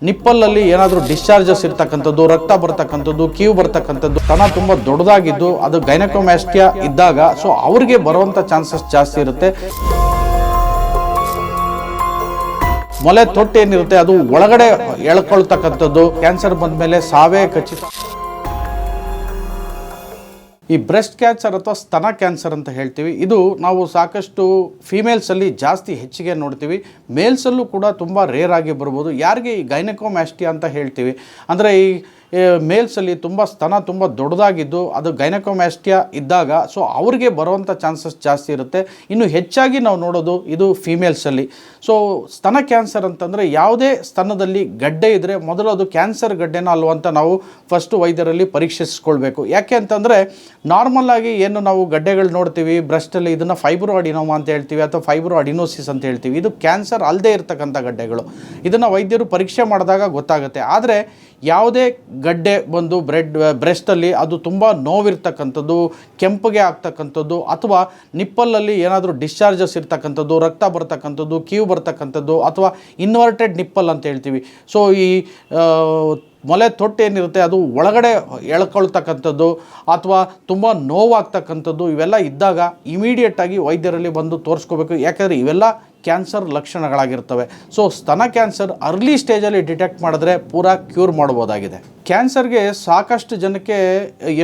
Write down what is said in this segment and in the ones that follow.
ನಿಪ್ಪಲಲ್ಲಿ ಏನಾದರೂ ಡಿಸ್ಚಾರ್ಜಸ್ ಇರ್ತಕ್ಕಂಥದ್ದು, ರಕ್ತ ಬರ್ತಕ್ಕಂಥದ್ದು, ಕೀವು ಬರ್ತಕ್ಕಂಥದ್ದು, ಸ್ತನ ತುಂಬ ದೊಡ್ಡದಾಗಿದ್ದು ಅದು ಗೈನಕೋಮ್ಯಾಸ್ಟಿಯಾ ಇದ್ದಾಗ ಸೊ ಅವರಿಗೆ ಬರುವಂಥ ಚಾನ್ಸಸ್ ಜಾಸ್ತಿ ಇರುತ್ತೆ. ಮೊಲೆ ತೊಟ್ಟು ಏನಿರುತ್ತೆ ಅದು ಒಳಗಡೆ ಎಳ್ಕೊಳ್ತಕ್ಕಂಥದ್ದು, ಕ್ಯಾನ್ಸರ್ ಬಂದಮೇಲೆ ಸಾವೇ ಖಚಿತ. ಈ ಬ್ರೆಸ್ಟ್ ಕ್ಯಾನ್ಸರ್ ಅಥವಾ ಸ್ತನ ಕ್ಯಾನ್ಸರ್ ಅಂತ ಹೇಳ್ತೀವಿ, ಇದು ನಾವು ಸಾಕಷ್ಟು ಫೀಮೇಲ್ಸಲ್ಲಿ ಜಾಸ್ತಿ ಹೆಚ್ಚಿಗೆ ನೋಡ್ತೀವಿ. ಮೇಲ್ಸಲ್ಲೂ ಕೂಡ ತುಂಬ ರೇರ್ ಆಗಿ ಬರ್ಬೋದು. ಯಾರಿಗೆ ಈ ಗೈನಕೋಮ್ಯಾಸ್ಟಿಯಾ ಅಂತ ಹೇಳ್ತೀವಿ ಅಂದರೆ ಈ ಮೇಲ್ಸಲ್ಲಿ ತುಂಬ ಸ್ತನ ತುಂಬ ದೊಡ್ಡದಾಗಿದ್ದು ಅದು ಗೈನಕೋಮ್ಯಾಸ್ಟಿಯಾ ಇದ್ದಾಗ ಸೊ ಅವ್ರಿಗೆ ಬರುವಂಥ ಚಾನ್ಸಸ್ ಜಾಸ್ತಿ ಇರುತ್ತೆ. ಇನ್ನು ಹೆಚ್ಚಾಗಿ ನಾವು ನೋಡೋದು ಇದು ಫೀಮೇಲ್ಸಲ್ಲಿ. ಸೊ ಸ್ತನ ಕ್ಯಾನ್ಸರ್ ಅಂತಂದರೆ ಯಾವುದೇ ಸ್ತನದಲ್ಲಿ ಗಡ್ಡೆ ಇದ್ದರೆ ಮೊದಲು ಅದು ಕ್ಯಾನ್ಸರ್ ಗಡ್ಡೆನ ಅಲ್ವ ಅಂತ ನಾವು ಫಸ್ಟು ವೈದ್ಯರಲ್ಲಿ ಪರೀಕ್ಷಿಸ್ಕೊಳ್ಬೇಕು. ಯಾಕೆ ಅಂತಂದರೆ ನಾರ್ಮಲ್ಲಾಗಿ ಏನು ನಾವು ಗಡ್ಡೆಗಳು ನೋಡ್ತೀವಿ ಬ್ರೆಸ್ಟಲ್ಲಿ, ಇದನ್ನು ಫೈಬ್ರೋ ಅಡಿನೋಮಾ ಅಂತ ಹೇಳ್ತೀವಿ ಅಥವಾ ಫೈಬ್ರೋ ಅಡಿನೋಸಿಸ್ ಅಂತ ಹೇಳ್ತೀವಿ. ಇದು ಕ್ಯಾನ್ಸರ್ ಅಲ್ಲದೆ ಇರತಕ್ಕಂಥ ಗಡ್ಡೆಗಳು. ಇದನ್ನು ವೈದ್ಯರು ಪರೀಕ್ಷೆ ಮಾಡಿದಾಗ ಗೊತ್ತಾಗುತ್ತೆ. ಆದರೆ ಯಾವುದೇ ಗಡ್ಡೆ ಬಂದು ಬ್ರೆಸ್ಟಲ್ಲಿ ಅದು ತುಂಬ ನೋವಿರ್ತಕ್ಕಂಥದ್ದು, ಕೆಂಪಗೆ ಆಗ್ತಕ್ಕಂಥದ್ದು ಅಥವಾ ನಿಪ್ಪಲಲ್ಲಿ ಏನಾದರೂ ಡಿಸ್ಚಾರ್ಜಸ್ ಇರ್ತಕ್ಕಂಥದ್ದು, ರಕ್ತ ಬರ್ತಕ್ಕಂಥದ್ದು, ಕೀವು ಬರ್ತಕ್ಕಂಥದ್ದು ಅಥವಾ ಇನ್ವರ್ಟೆಡ್ ನಿಪ್ಪಲ್ ಅಂತ ಹೇಳ್ತೀವಿ. ಸೊ ಈ ಮೊಲೆ ತೊಟ್ಟು ಏನಿರುತ್ತೆ ಅದು ಒಳಗಡೆ ಎಳ್ಕೊಳ್ತಕ್ಕಂಥದ್ದು ಅಥವಾ ತುಂಬ ನೋವಾಗ್ತಕ್ಕಂಥದ್ದು ಇವೆಲ್ಲ ಇದ್ದಾಗ ಇಮಿಡಿಯೇಟಾಗಿ ವೈದ್ಯರಲ್ಲಿ ಬಂದು ತೋರಿಸ್ಕೋಬೇಕು. ಯಾಕಂದರೆ ಇವೆಲ್ಲ ಕ್ಯಾನ್ಸರ್ ಲಕ್ಷಣಗಳಾಗಿರ್ತವೆ. ಸೊ ಸ್ತನ ಕ್ಯಾನ್ಸರ್ ಅರ್ಲಿ ಸ್ಟೇಜಲ್ಲಿ ಡಿಟೆಕ್ಟ್ ಮಾಡಿದ್ರೆ ಪೂರಾ ಕ್ಯೂರ್ ಮಾಡ್ಬೋದಾಗಿದೆ. ಕ್ಯಾನ್ಸರ್ಗೆ ಸಾಕಷ್ಟು ಜನಕ್ಕೆ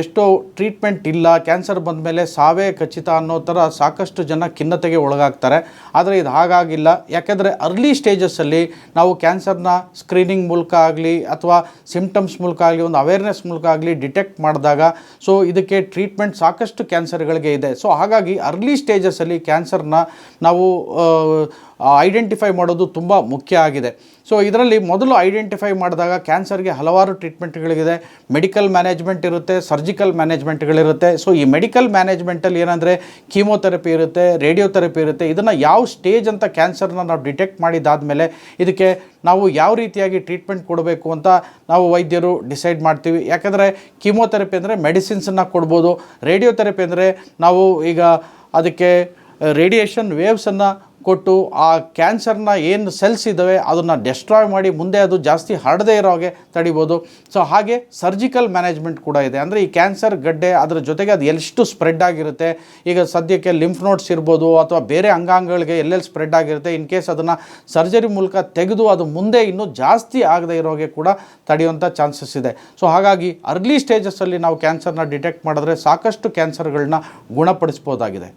ಎಷ್ಟೋ ಟ್ರೀಟ್ಮೆಂಟ್ ಇಲ್ಲ, ಕ್ಯಾನ್ಸರ್ ಬಂದಮೇಲೆ ಸಾವೇ ಖಚಿತ ಅನ್ನೋ ಥರ ಸಾಕಷ್ಟು ಜನ ಖಿನ್ನತೆಗೆ ಒಳಗಾಗ್ತಾರೆ. ಆದರೆ ಇದು ಹಾಗಾಗಿಲ್ಲ. ಯಾಕೆಂದರೆ ಅರ್ಲಿ ಸ್ಟೇಜಸ್ಸಲ್ಲಿ ನಾವು ಕ್ಯಾನ್ಸರ್ನ ಸ್ಕ್ರೀನಿಂಗ್ ಮೂಲಕ ಆಗಲಿ ಅಥವಾ ಸಿಮ್ಟಮ್ಸ್ ಮೂಲಕ ಆಗಲಿ ಒಂದು ಅವೇರ್ನೆಸ್ ಮೂಲಕ ಆಗಲಿ ಡಿಟೆಕ್ಟ್ ಮಾಡಿದಾಗ ಸೊ ಇದಕ್ಕೆ ಟ್ರೀಟ್ಮೆಂಟ್ ಸಾಕಷ್ಟು ಕ್ಯಾನ್ಸರ್ಗಳಿಗೆ ಇದೆ. ಸೊ ಹಾಗಾಗಿ ಅರ್ಲಿ ಸ್ಟೇಜಸ್ಸಲ್ಲಿ ಕ್ಯಾನ್ಸರ್ನ ನಾವು ಐಡೆಂಟಿಫೈ ಮಾಡೋದು ತುಂಬ ಮುಖ್ಯ ಆಗಿದೆ. ಸೊ ಇದರಲ್ಲಿ ಮೊದಲು ಐಡೆಂಟಿಫೈ ಮಾಡಿದಾಗ ಕ್ಯಾನ್ಸರ್ಗೆ ಹಲವಾರು ಟ್ರೀಟ್ಮೆಂಟ್ಗಳಿದೆ. ಮೆಡಿಕಲ್ ಮ್ಯಾನೇಜ್ಮೆಂಟ್ ಇರುತ್ತೆ, ಸರ್ಜಿಕಲ್ ಮ್ಯಾನೇಜ್ಮೆಂಟ್ಗಳಿರುತ್ತೆ. ಸೊ ಈ ಮೆಡಿಕಲ್ ಮ್ಯಾನೇಜ್ಮೆಂಟಲ್ಲಿ ಏನಂದರೆ ಕೀಮೋಥೆರಪಿ ಇರುತ್ತೆ, ರೇಡಿಯೋಥೆರಪಿ ಇರುತ್ತೆ. ಇದನ್ನು ಯಾವ ಸ್ಟೇಜ್ ಅಂತ ಕ್ಯಾನ್ಸರ್ನ ನಾವು ಡಿಟೆಕ್ಟ್ ಮಾಡಿದಾದಮೇಲೆ ಇದಕ್ಕೆ ನಾವು ಯಾವ ರೀತಿಯಾಗಿ ಟ್ರೀಟ್ಮೆಂಟ್ ಕೊಡಬೇಕು ಅಂತ ನಾವು ವೈದ್ಯರು ಡಿಸೈಡ್ ಮಾಡ್ತೀವಿ. ಯಾಕಂದರೆ ಕೀಮೋಥೆರಪಿ ಅಂದರೆ ಮೆಡಿಸಿನ್ಸನ್ನು ಕೊಡ್ಬೋದು. ರೇಡಿಯೋಥೆರಪಿ ಅಂದರೆ ನಾವು ಈಗ ಅದಕ್ಕೆ ರೇಡಿಯೇಷನ್ ವೇವ್ಸನ್ನು ಕೊಟ್ಟು ಆ ಕ್ಯಾನ್ಸರ್ನ ಏನು ಸೆಲ್ಸ್ ಇದ್ದಾವೆ ಅದನ್ನು ಡೆಸ್ಟ್ರಾಯ್ ಮಾಡಿ ಮುಂದೆ ಅದು ಜಾಸ್ತಿ ಹರಡದೇ ಇರೋ ಹಾಗೆ ತಡಿಬೋದು. ಸೊ ಹಾಗೆ ಸರ್ಜಿಕಲ್ ಮ್ಯಾನೇಜ್ಮೆಂಟ್ ಕೂಡ ಇದೆ. ಅಂದರೆ ಈ ಕ್ಯಾನ್ಸರ್ ಗಡ್ಡೆ ಅದರ ಜೊತೆಗೆ ಅದು ಎಷ್ಟು ಸ್ಪ್ರೆಡ್ ಆಗಿರುತ್ತೆ, ಈಗ ಸದ್ಯಕ್ಕೆ ಲಿಂಫ್ ನೋಡ್ಸ್ ಇರ್ಬೋದು ಅಥವಾ ಬೇರೆ ಅಂಗಾಂಗಗಳಿಗೆ ಎಲ್ಲೆಲ್ಲಿ ಸ್ಪ್ರೆಡ್ ಆಗಿರುತ್ತೆ, ಇನ್ ಕೇಸ್ ಅದನ್ನು ಸರ್ಜರಿ ಮೂಲಕ ತೆಗೆದು ಅದು ಮುಂದೆ ಇನ್ನೂ ಜಾಸ್ತಿ ಆಗದೇ ಇರೋ ಹಾಗೆ ಕೂಡ ತಡೆಯುವಂಥ ಚಾನ್ಸಸ್ ಇದೆ. ಸೊ ಹಾಗಾಗಿ ಅರ್ಲಿ ಸ್ಟೇಜಸ್ಸಲ್ಲಿ ನಾವು ಕ್ಯಾನ್ಸರ್ನ ಡಿಟೆಕ್ಟ್ ಮಾಡಿದ್ರೆ ಸಾಕಷ್ಟು ಕ್ಯಾನ್ಸರ್ಗಳನ್ನ ಗುಣಪಡಿಸ್ಬೋದಾಗಿದೆ.